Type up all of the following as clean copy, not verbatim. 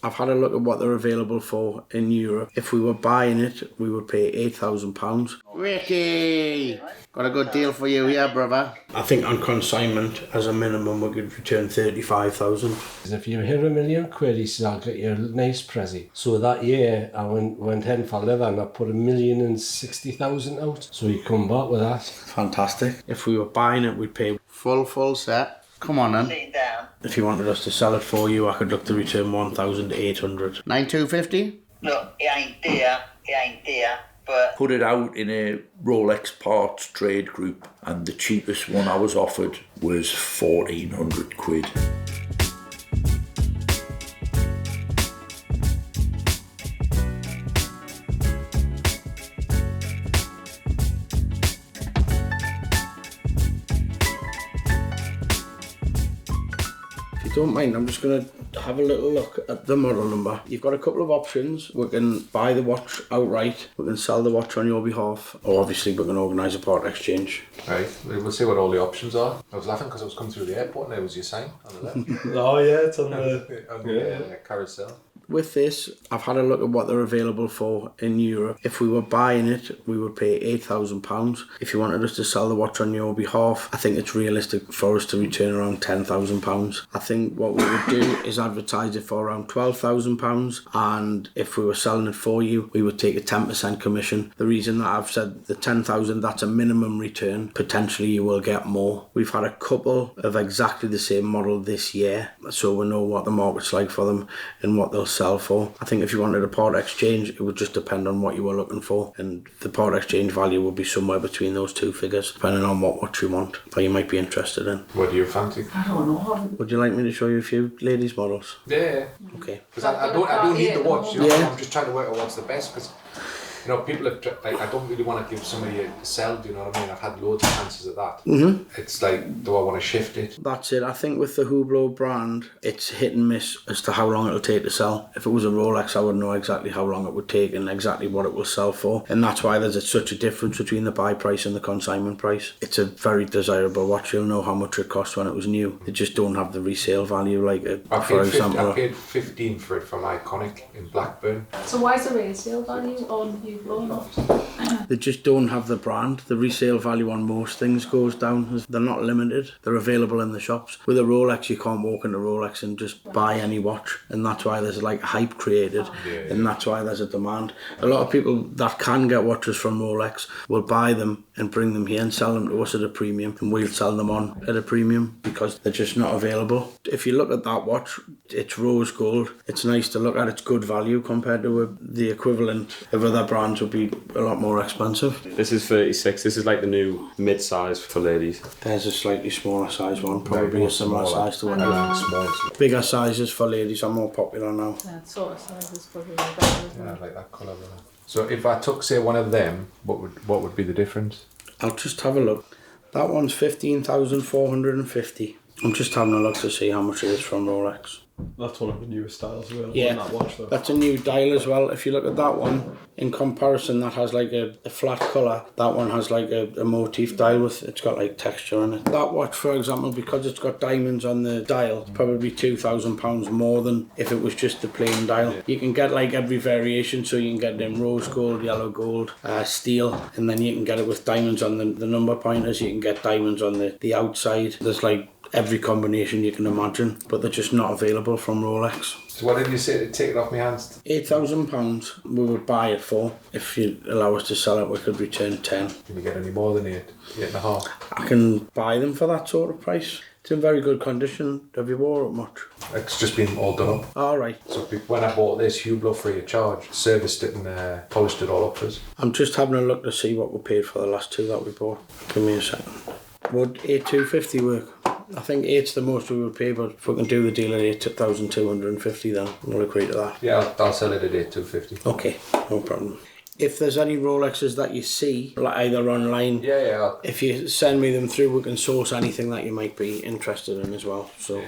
I've had a look at what they're available for in Europe. If we were buying it, we would pay £8,000. Ricky! Got a good deal for you here, brother. I think on consignment, as a minimum, we could return 35,000. If you hit £1 million, he says, I'll get you a nice pressie. So that year, I went in for leather and I put 1,060,000 out. So he come back with that. Fantastic. If we were buying it, we'd pay Full set. Come on then. If you wanted us to sell it for you, I could look to return 1,800. 9,250? Look, it ain't dear, but... Put it out in a Rolex parts trade group, and the cheapest one I was offered was 1,400 quid. Don't mind, I'm just going to have a little look at the model number. You've got a couple of options. We can buy the watch outright, we can sell the watch on your behalf, or obviously we can organise a part exchange. Right, we'll see what all the options are. I was laughing because I was coming through the airport and there was your sign on the left. Oh yeah, it's on the carousel. With this, I've had a look at what they're available for in Europe. If we were buying it, we would pay £8,000. If you wanted us to sell the watch on your behalf, I think it's realistic for us to return around £10,000. I think what we would do is advertise it for around £12,000, and if we were selling it for you, we would take a 10% commission. The reason that I've said the 10,000, that's a minimum return. Potentially you will get more. We've had a couple of exactly the same model this year, so we know what the market's like for them and what they'll sell for. I think if you wanted a part exchange, it would just depend on what you were looking for, and the part exchange value will be somewhere between those two figures, depending on what you want, or you might be interested in. What do you fancy? I don't know. Would you like me to show you a few ladies' models? Yeah. Okay. Because I don't need the watch, you know? Yeah. I'm just trying to work out what's the best, because you know, people have, like, I don't really want to give somebody a sell, do you know what I mean? I've had loads of chances of that. Mm-hmm. It's like, do I want to shift it? That's it. I think with the Hublot brand, it's hit and miss as to how long it'll take to sell. If it was a Rolex, I would know exactly how long it would take and exactly what it will sell for. And that's why there's such a difference between the buy price and the consignment price. It's a very desirable watch. You'll know how much it cost when it was new. They just don't have the resale value like it, for example. I paid 15 for it from Iconic in Blackburn. So why is the resale value on Hublot not? They just don't have the brand. The resale value on most things goes down. They're not limited. They're available in the shops. With a Rolex, you can't walk into Rolex and just buy any watch, and that's why there's like hype created, and that's why there's a demand. A lot of people that can get watches from Rolex will buy them and bring them here and sell them to us at a premium, and we'll sell them on at a premium because they're just not available. If you look at that watch, it's rose gold. It's nice to look at. It's good value compared to the equivalent of other brands would be a lot more expensive. This is 36. This is like the new mid-size for ladies. There's a slightly smaller size one, probably a similar size to what you have. Small. Bigger sizes for ladies are more popular now. That sort of size is probably better, isn't Yeah, it? I like that colour. So if I took, say, one of them, what would be the difference? I'll just have a look. That one's 15,450. I'm just having a look to see how much it is from Rolex. That's one of the newest styles as well. Yeah, that watch, though. that's a new dial as well. If you look at that one, in comparison, that has like a flat colour. That one has like a motif dial with, it's got like texture in it. That watch, for example, because it's got diamonds on the dial, it's probably £2,000 more than if it was just the plain dial. Yeah. You can get like every variation, so you can get them rose gold, yellow gold, steel, and then you can get it with diamonds on the number pointers. You can get diamonds on the outside. There's like every combination you can imagine, but they're just not available from Rolex. So what did you say to take it off my hands? £8,000 we would buy it for. If you allow us to sell it, we could return 10. Can you get any more than 8.5? I can buy them for that sort of price. It's in very good condition. Have you wore it much? It's just been all done up. All right. So when I bought this Hublot free of charge, serviced it and polished it all up for us. I'm just having a look to see what we paid for the last two that we bought. Give me a second. Would 8,250 work? I think 8's the most we would pay, but if we can do the deal at 8,250, then we'll agree to that. Yeah, I'll sell it at 8,250. Okay, no problem. If there's any Rolexes that you see, like either online, Yeah. if you send me them through, we can source anything that you might be interested in as well. So,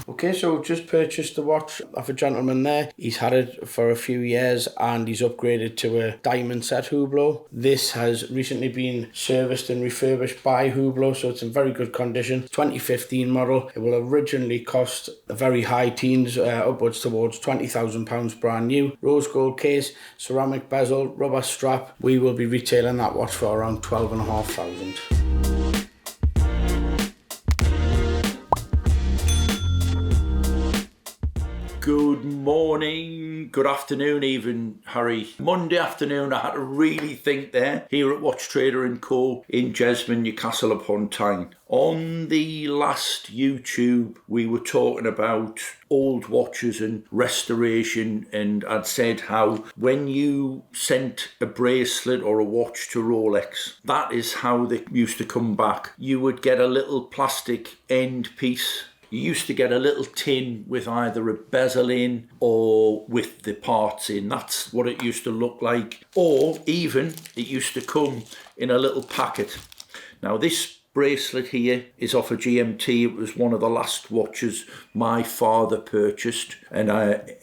okay, so just purchased the watch of a gentleman there. He's had it for a few years and he's upgraded to a diamond set Hublot. This has recently been serviced and refurbished by Hublot, so it's in very good condition. 2015 model. It will originally cost a very high teens, upwards towards £20,000 brand new. Rose gold case, ceramic bezel, rubber strap. We will be retailing that watch for around 12,500. Good morning, good afternoon even, Harry. Monday afternoon, I had to really think there, here at Watchtrader Co in Jesmond, Newcastle upon Tyne. On the last YouTube, we were talking about old watches and restoration, and I'd said how when you sent a bracelet or a watch to Rolex, that is how they used to come back. You would get a little plastic end piece. You used to get a little tin with either a bezel in or with the parts in. That's what it used to look like. Or even it used to come in a little packet. Now this bracelet here is off a GMT. It was one of the last watches my father purchased, and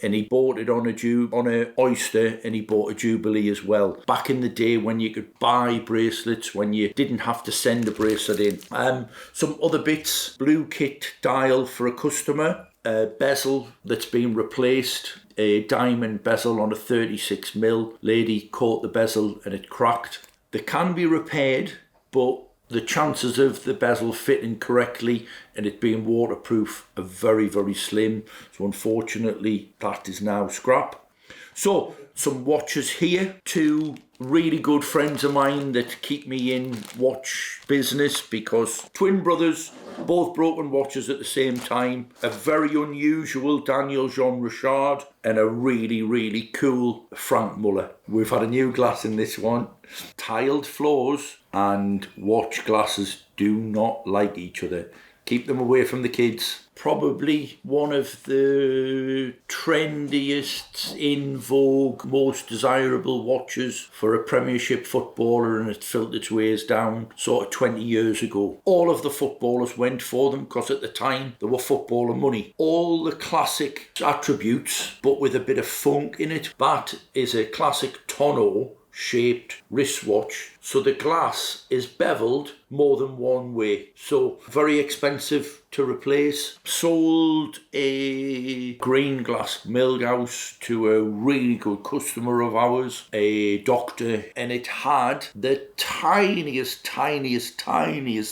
he bought it on a Oyster, and he bought a Jubilee as well. Back in the day when you could buy bracelets, when you didn't have to send a bracelet in. Some other bits: blue kit dial for a customer, a bezel that's been replaced, a diamond bezel on a 36 mil. Lady caught the bezel and it cracked. They can be repaired, but the chances of the bezel fitting correctly and it being waterproof are very, very slim. So unfortunately, that is now scrap. So some watches here. Two really good friends of mine that keep me in watch business, because twin brothers, both broken watches at the same time. A very unusual Daniel JeanRichard and a really, really cool Franck Muller. We've had a new glass in this one. Tiled floors and watch glasses do not like each other. Keep them away from the kids. Probably one of the trendiest, in vogue, most desirable watches for a Premiership footballer, and it filtered its ways down sort of 20 years ago. All of the footballers went for them because at the time they were footballer money. All the classic attributes, but with a bit of funk in it. That is a classic tonneau shaped wristwatch, so the glass is beveled more than one way, so very expensive to replace. Sold a green glass Milgauss to a really good customer of ours, a doctor, and it had the tiniest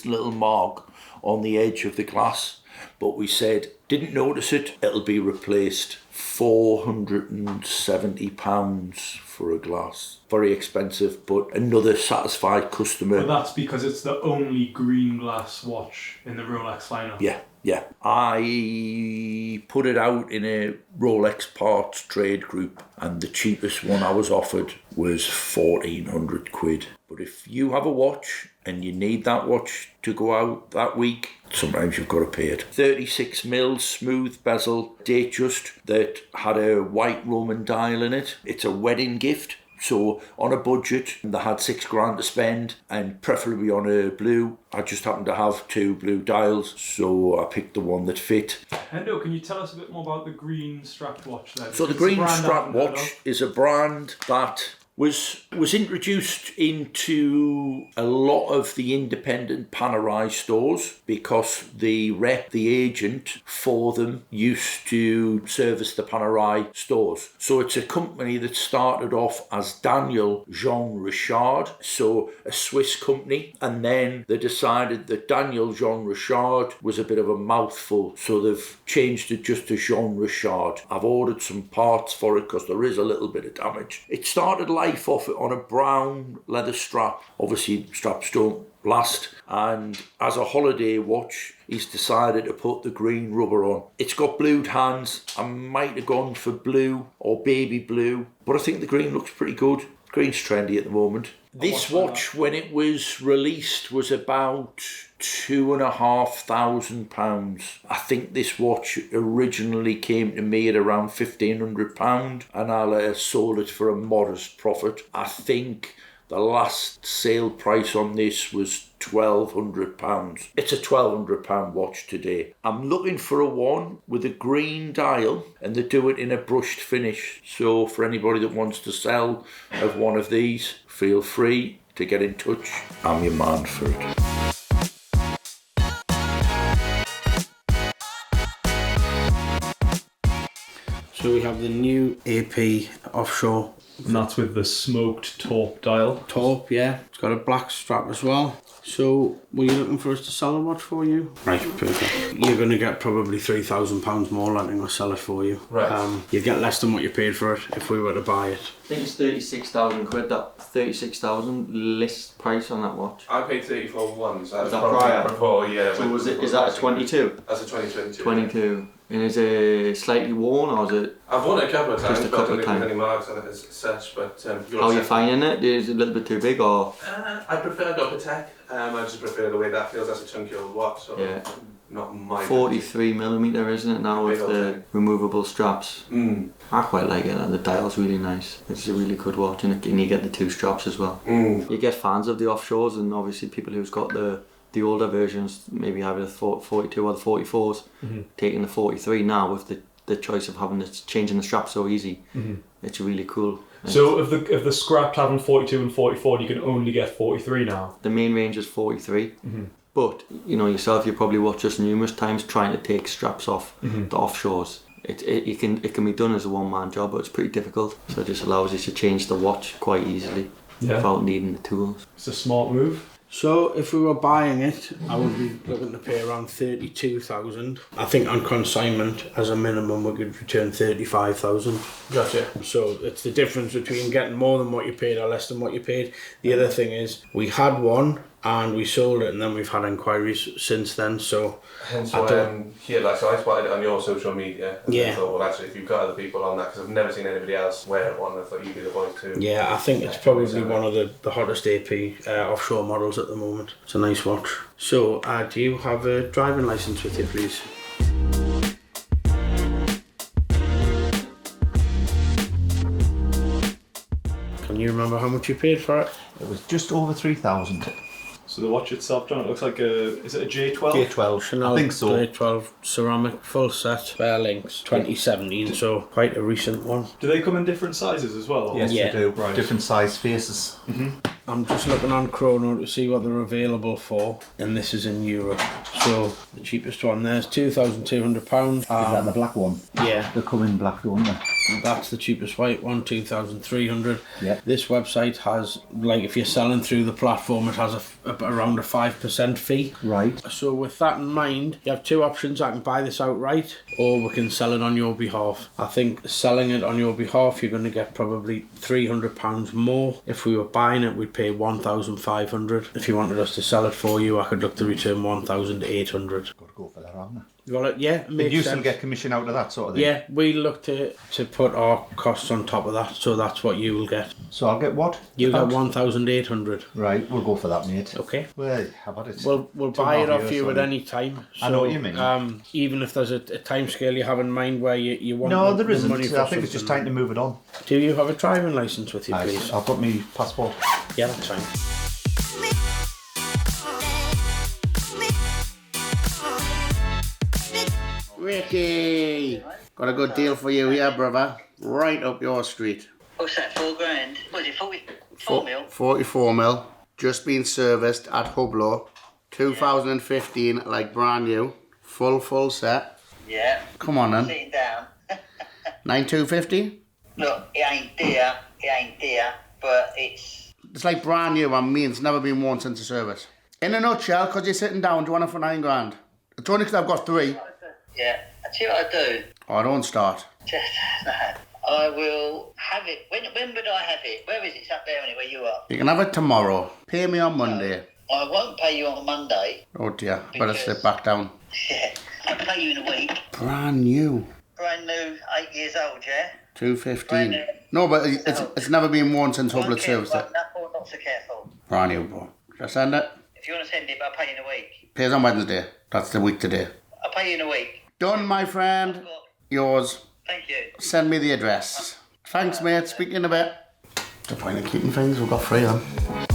little mark on the edge of the glass, but we said didn't notice it, it'll be replaced. £470 for a glass. Very expensive, but another satisfied customer. But that's because it's the only green glass watch in the Rolex lineup. Yeah. I put it out in a Rolex parts trade group, and the cheapest one I was offered was £1,400. But if you have a watch and you need that watch to go out that week, sometimes you've got to pay it. 36 mil smooth bezel Datejust that had a white Roman dial in it. It's a wedding gift. So on a budget, they had £6,000 to spend, and preferably on a blue. I just happened to have two blue dials, so I picked the one that fit. Hendo, can you tell us a bit more about the green strapped watch then? So the green strapped watch is a brand that was introduced into a lot of the independent Panerai stores because the agent for them used to service the Panerai stores. So it's a company that started off as Daniel JeanRichard, so a Swiss company, and then they decided that Daniel JeanRichard was a bit of a mouthful, so they've changed it just to JeanRichard. I've ordered some parts for it because there is a little bit of damage. It started life off it on a brown leather strap. Obviously straps don't last, and as a holiday watch he's decided to put the green rubber on. It's got blued hands. I might have gone for blue or baby blue, but I think the green looks pretty good. Green's trendy at the moment. This watch, when it was released, was about £2,500. I think this watch originally came to me at around £1,500, and I sold it for a modest profit. I think the last sale price on this was £1,200. It's a £1,200 watch today. I'm looking for a one with a green dial, and they do it in a brushed finish. So for anybody that wants to sell of one of these, feel free to get in touch. I'm your man for it. So we have the new AP Offshore. And that's with the smoked taupe dial. Taupe, yeah. It's got a black strap as well. So, were you looking for us to sell a watch for you? Right, perfect. You're going to get probably £3,000 more letting us sell it for you. Right. You get less than what you paid for it if we were to buy it. I think it's 36,000 quid, that 36,000 list price on that watch. I paid 34 once. So is that prior? Before, yeah. So is that a 22? That's a 2022. 22. And is it slightly worn or is it? I've worn it a couple of times, Just a couple of but I don't times. any marks on it as such. But how are you finding it? Is it a little bit too big or? I prefer the Patek. I just prefer the way that feels. That's a chunky old watch. So Yeah. Not my. 43mm, isn't it now with the removable straps? I quite like it. The dial's really nice. It's a really good watch, and you get the two straps as well. You get fans of the offshores, and obviously people who's got the older versions, maybe either the 42 or the 44s, taking the 43 now with the choice of having changing the strap so easy. It's really cool. So if the scrapped having 42 and 44, you can only get 43 now. The main range is 43. But you know yourself, you probably watched us numerous times trying to take straps off the offshores. It can be done as a one-man job, but it's pretty difficult. So it just allows you to change the watch quite easily without needing the tools. It's a smart move. So if we were buying it, I would be looking to pay around 32,000. I think on consignment, as a minimum, we could return 35,000. Gotcha. So it's the difference between getting more than what you paid or less than what you paid. The other thing is, we had one and we sold it, and then we've had inquiries since then. So hence why I'm here. Like, so I spotted it on your social media. And Yeah. I thought, well, actually, if you've got other people on that, because I've never seen anybody else wear one, I thought you'd be the boy too. Yeah, I think it's probably one of the hottest AP offshore models at the moment. It's a nice watch. So, do you have a driving licence with you, please? Can you remember how much you paid for it? It was just over 3,000. So the watch itself, John, it looks like is it a J12? J12, Chanel I think so. J12 ceramic full set, spare links, 2017, so quite a recent one. Do they come in different sizes as well? Yes, Yeah. they do. Right. Different size faces. I'm just looking on Chrono to see what they're available for, and this is in Europe. So the cheapest one there is £2,200. Is that the black one? Yeah, They come in black, don't they? that's the cheapest white one, 2,300. Yeah. This website has, like, if you're selling through the platform, it has around a 5% fee. Right. So with that in mind, you have two options. I can buy this outright, or we can sell it on your behalf. I think selling it on your behalf, you're going to get probably £300 more. If we were buying it, we'd pay 1,500. If you wanted us to sell it for you, I could look to return 1,800. Got to go for that, haven't Well, yeah, they? makes You sense. still get commission out of that sort of thing? Yeah, we look to put our costs on top of that, so that's what you will get. So I'll get what? You get About? 1,800. Right, we'll go for that, mate. Okay. Well, how about it? We'll buy it 2.5 off years, you at sorry. any time. So, I know what you mean. Even if there's a time scale you have in mind where you want No, the there isn't. money for I think it's just time to move it on. Do you have a driving licence with you, please? I've got my passport. Yeah, that's fine. Ricky, got a good deal for you here, brother. Right up your street. What's that, 4 grand? Was it 44 mil? 44 mil. Just been serviced at Hublot. 2015, like brand new. Full set. Yeah. Come on then. Sitting down. 9250? Look, it ain't dear, but it's... It's like brand new. I mean, it's never been worn since the service. In a nutshell, because you're sitting down, do you want it for 9 grand? It's only because I've got 3. Yeah, I tell you what I do. Oh, don't start. Just, no, I will have it. When would I have it? Where is it? It's up there anyway, you are. You can have it tomorrow. Pay me on Monday. I won't pay you on Monday. Oh dear, better slip back down. Yeah, I'll pay you in a week. Brand new. Brand new, 8 years old, yeah? 215. Brand new. No, but it's never been worn since Hublot serviced it. That board not so careful. Brand new, bro. Should I send it? If you want to send it, I'll pay you in a week. Pays on Wednesday. That's the week today. I'll pay you in a week. Done, my friend. Yours. Thank you. Send me the address. Thanks, mate. Speak to you in a bit. The point of keeping things, we've got 3 of them.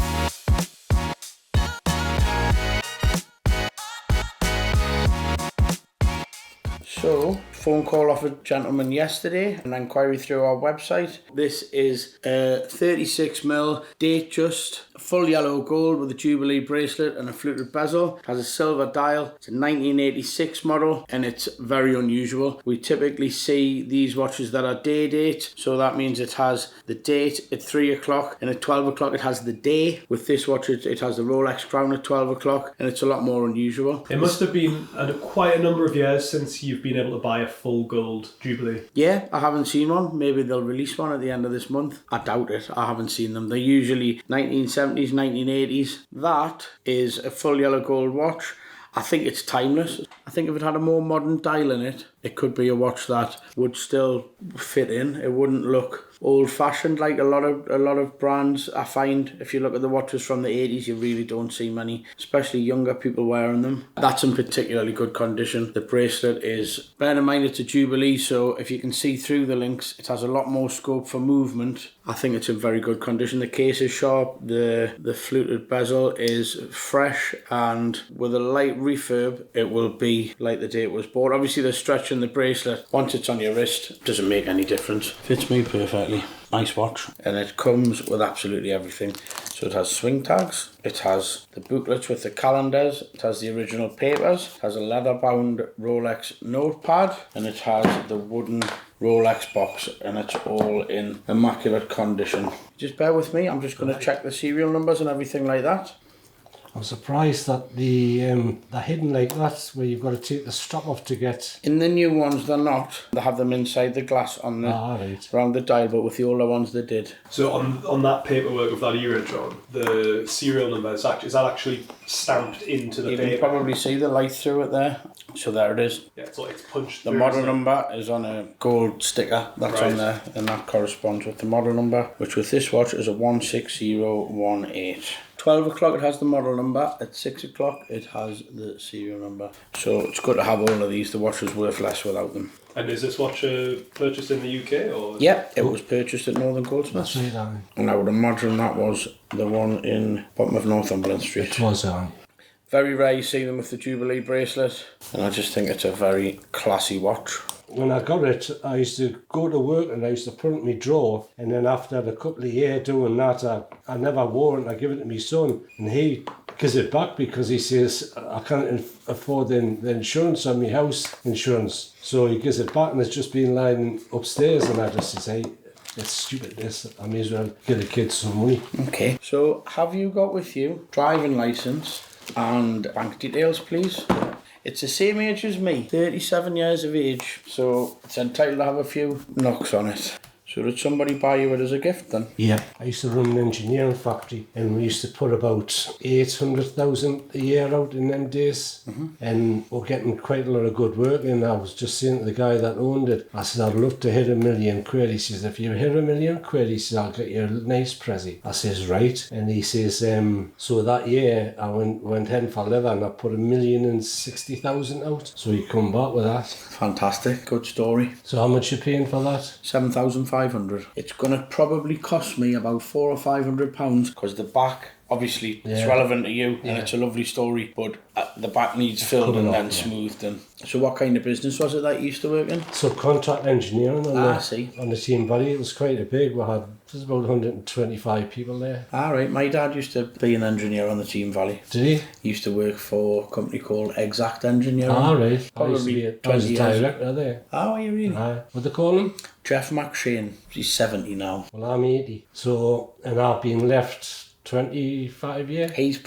So, phone call off a gentleman yesterday, an inquiry through our website. This is a 36mm Datejust, full yellow gold with a Jubilee bracelet and a fluted bezel. It has a silver dial. It's a 1986 model and it's very unusual. We typically see these watches that are day date, so that means it has the date at 3 o'clock and at 12 o'clock it has the day. With this watch it has the Rolex crown at 12 o'clock and it's a lot more unusual. It must have been quite a number of years since you've been able to buy a full gold Jubilee. Yeah, I haven't seen one. Maybe they'll release one at the end of this month. I doubt it. I haven't seen them. They're usually 1970s, 1980s. That is a full yellow gold watch. I think it's timeless. I think if it had a more modern dial in it, it could be a watch that would still fit in. It wouldn't look old-fashioned like a lot of brands. I find if you look at the watches from the 80s, you really don't see many, especially younger people wearing them. That's in particularly good condition. The bracelet is, bear in mind it's a Jubilee, so if you can see through the links, it has a lot more scope for movement. I think it's in very good condition. The case is sharp, the fluted bezel is fresh, and with a light refurb, it will be like the day it was bought. Obviously the stretch in the bracelet, once it's on your wrist, doesn't make any difference. Fits me perfectly. Nice watch, and it comes with absolutely everything. So it has swing tags, it has the booklets with the calendars, it has the original papers, it has a leather bound Rolex notepad, and it has the wooden Rolex box, and it's all in immaculate condition. Just bear with me, I'm just going to check the serial numbers and everything like that. I'm surprised that they're hidden like that, where you've got to take the strap off to get... In the new ones, they're not. They have them inside the glass on the around the dial, but with the older ones, they did. So on that paperwork of that era, John, the serial number is that actually stamped into the paper? You can probably see the light through it there. So there it is. Yeah, so it's punched the through. model number is on a gold sticker that's on there, and that corresponds with the model number, which with this watch is a 16018. 12 o'clock it has the model number, at 6 o'clock it has the serial number. So it's good to have all of these. The watch is worth less without them. And is this watch purchased in the UK? Or? Yeah, it was purchased at Northern Goldsmiths. That's right, and I would imagine that was the one in bottom of Northumberland Street. It was, Very rare you see them with the Jubilee bracelet, and I just think it's a very classy watch. When I got it, I used to go to work and I used to put it in my drawer, and then after a couple of years doing that, I never wore it, and I give it to my son, and he gives it back because he says, I can't afford the insurance on my house insurance. So he gives it back, and it's just been lying upstairs, and I just say, it's stupid this, I may as well give the kids some money. Okay, so have you got with you driving licence and bank details, please? It's the same age as me, 37 years of age, so it's entitled to have a few knocks on it. So did somebody buy you it as a gift then? Yeah. I used to run an engineering factory, and we used to put about 800,000 a year out in them days, and we're getting quite a lot of good work in. I was just saying to the guy that owned it, I said, I'd love to hit £1 million. He says, if you hit £1 million, he says, I'll get you a nice present. I says, right. And he says, so that year I went heading for leather, and I put $1,060,000 out. So he come back with that. Fantastic, good story. So how much you paying for that? $7,500. It's going to probably cost me about £400 or £500 because the back, obviously, it's relevant to you and it's a lovely story, but the back needs filled and then smoothed in. So what kind of business was it that you used to work in? Subcontract engineering on the Team Valley. It was quite a big. There's about 125 people there. Right, my dad used to be an engineer on the Team Valley. Did he? He used to work for a company called Exact Engineering. Right. Probably I was a director there. Are you really? What they call him? Jeff McShane. He's 70 now. Well, I'm 80. So, and I've been left 25 years. He was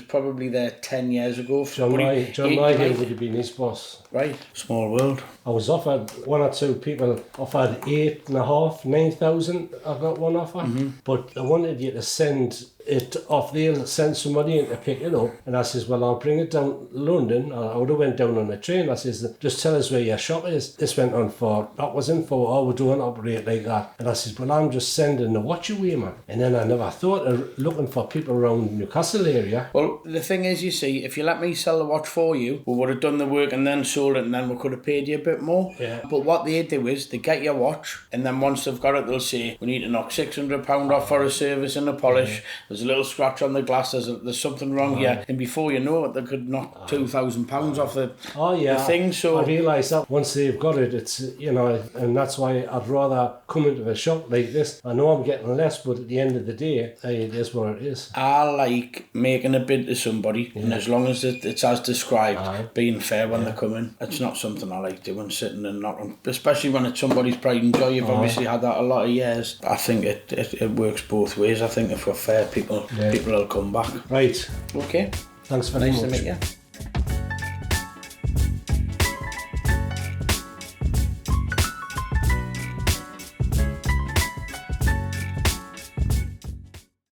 probably there 10 years ago. John Myhill would have been his boss. Right, small world. I was offered, one or two people offered 8,500, 9,000. I got one offer, but I wanted you to send it off they'll send somebody in to pick it up, and I says, well, I'll bring it down to London. I would have went down on a train. I says, just tell us where your shop is. This went on for, that wasn't for, we don't operate like that. And I says, well, I'm just sending the watch away, man. And then I never thought of looking for people around Newcastle area. Well, the thing is, you see, if you let me sell the watch for you, we would have done the work and then sold it, and then we could have paid you a bit more. Yeah. But what they do is they get your watch, and then once they've got it, they'll say, we need to knock £600 off for a service and a polish. There's a little scratch on the glass. There's something wrong here. And before you know it, they could knock £2,000 off the thing. So I realise that once they've got it, it's, you know, and that's why I'd rather come into a shop like this. I know I'm getting less, but at the end of the day, it is what it is. I like making a bid to somebody, and as long as it's as described, being fair when they come in. It's not something I like doing, sitting and knocking, especially when it's somebody's pride and joy. You've obviously had that a lot of years. I think it works both ways. I think if we're fair, people will come back. Right. Okay. Thanks very much. Nice to meet you.